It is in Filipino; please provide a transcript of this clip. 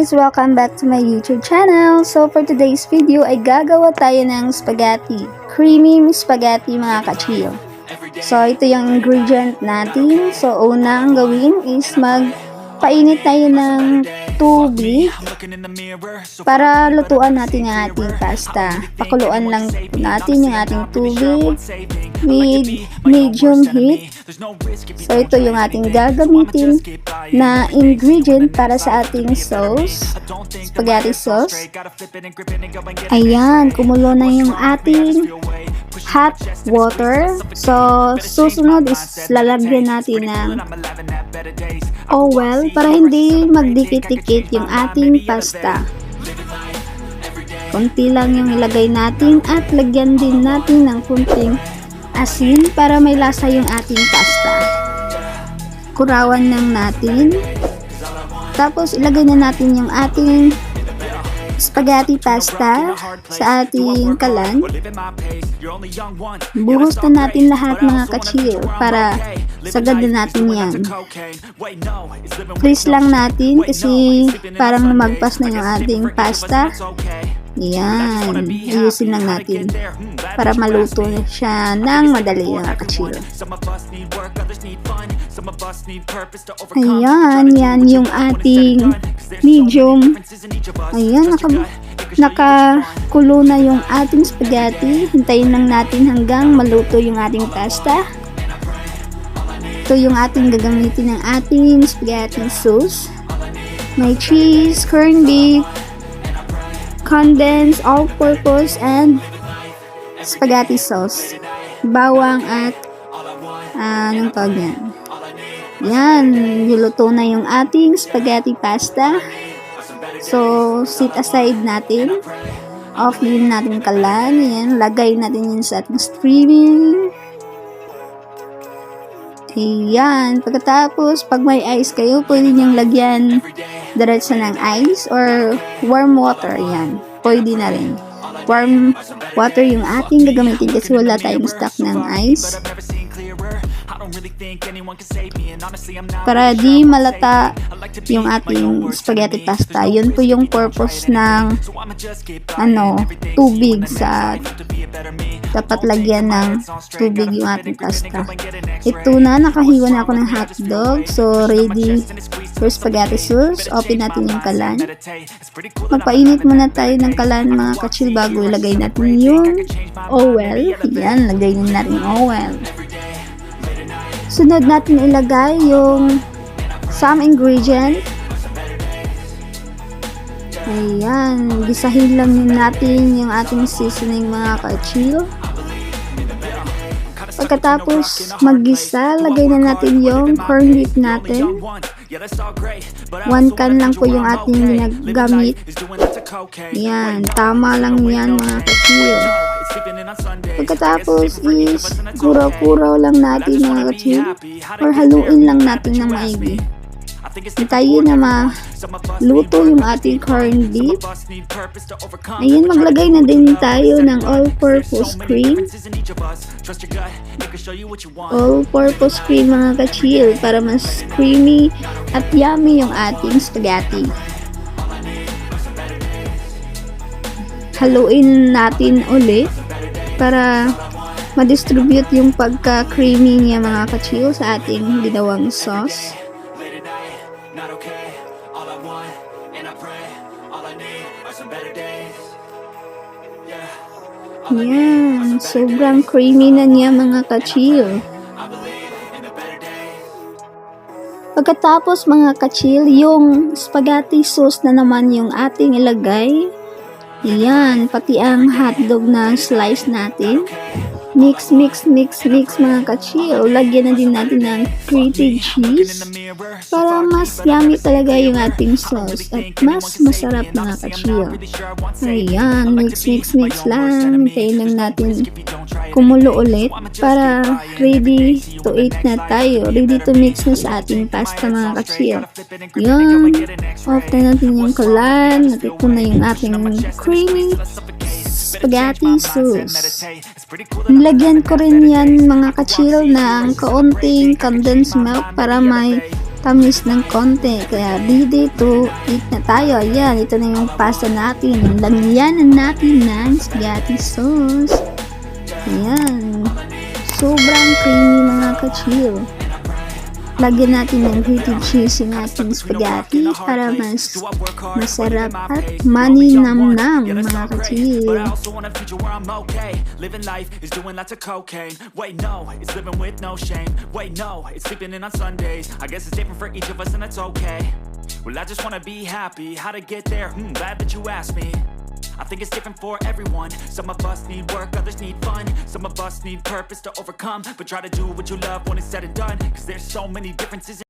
guys! Welcome back to my YouTube channel. So for today's video ay gagawa tayo ng spaghetti. Creamy spaghetti mga ka-chill. So ito yung ingredient natin. So unang gawin is magpainit tayo ng tubig para lutuan natin ang ating pasta. Pakuluan lang natin yung ating tubig with medium heat. So ito yung ating gagamitin na ingredient para sa ating sauce, spaghetti sauce. Ayan, kumulo na yung ating hot water. So susunod is lalagyan natin ng oil para hindi magdikit-dikit yung ating pasta. Konti lang yung ilagay natin at lagyan din natin ng kunting asin para may lasa yung ating pasta. Kurawan lang natin. Tapos ilagay na natin yung ating spaghetti pasta sa ating kalan. Buhos na natin lahat mga ka-chill para sagad na natin yan. Freeze lang natin kasi parang lumagpas na yung ating pasta. Yan, ayusin lang natin para maluto siya ng madali mga ka-chill. Ayan, yan yung ating medium. Ayan, nakakulo na yung ating spaghetti. Hintayin lang natin hanggang maluto yung ating pasta. Ito yung ating gagamitin ng ating spaghetti sauce. May cheese, corned beef, condensed, all-purpose, and spaghetti sauce. Bawang at anong tawag yan? Yan, niluto na yung ating spaghetti pasta. So, sit aside natin. Off din natin kalan. Yan, lagay natin yun sa ating streaming. Ayan, pagkatapos, pag may ice kayo, pwede niyang lagyan diretso ng ice or warm water. Yan, pwede na rin. Warm water yung ating gagamitin kasi wala tayong stock ng ice. Para di malata yung ating spaghetti pasta. Yun po yung purpose ng tubig sa dapat lagyan ng tubig yung ating pasta. Ito na, nakahiwa na ako ng hotdog. So ready for spaghetti sauce. Open natin yung kalan. Magpainit muna tayo ng kalan mga ka-chill bago ilagay natin yung oil. Yan, lagay na natin yung oil. Sunod natin ilagay yung some ingredient. Ayan, gisahin lang natin yung ating seasoning mga ka-chill. Pagkatapos maggisa, lagay na natin yung corned beef natin. 1 can lang po yung ating ginagamit. Yan, tama lang yan mga ka-chill. Pagkatapos is kuraw-kuraw lang natin mga ka-chill or haluin lang natin ng maigi. Hintayin na maluto yung ating corned beef. Ayun, maglagay na din tayo ng all-purpose cream. All-purpose cream mga ka-chill para mas creamy at yummy yung ating spaghetti. Haluin natin ulit para ma-distribute yung pagka-creamy niya mga ka-chill sa ating ginawang sauce. Yan, sobrang creamy na niya mga ka-chill. Pagkatapos mga ka-chill, yung spaghetti sauce na naman yung ating ilagay. Yan, pati ang hotdog na slice natin. Mix mga ka-chill. Lagyan na din natin ng grated cheese para mas yummy talaga yung ating sauce at mas masarap mga ka-chill. Ayan, mix lang. Hintayin lang natin kumulo ulit para ready to eat na tayo. Ready to mix na sa ating pasta mga ka-chill. Yan, off na natin yung kalan. At ito na yung ating creamy spaghetti sauce. Nilagyan ko rin yan mga ka-chill ng kaunting condensed milk para may tamis ng konti. Kaya ready to eat na tayo. Ayan, ito na yung pasta natin. Lagyan natin ng spaghetti sauce. Ayan. Sobrang creamy mga ka-chill. Lagyan natin ng grated cheese yung ating spaghetti para mas masarap at maninamnam mga ka-chill. Living life is doing lots of cocaine. Wait, no, it's living with no shame. Wait, no, it's sleeping in on Sundays. I guess it's different for each of us and that's okay. Well, I just wanna be happy. How to get there? Glad that you asked me. I think it's different for everyone. Some of us need work, others need fun. Some of us need purpose to overcome. But try to do what you love when it's said and done. Cause there's so many differences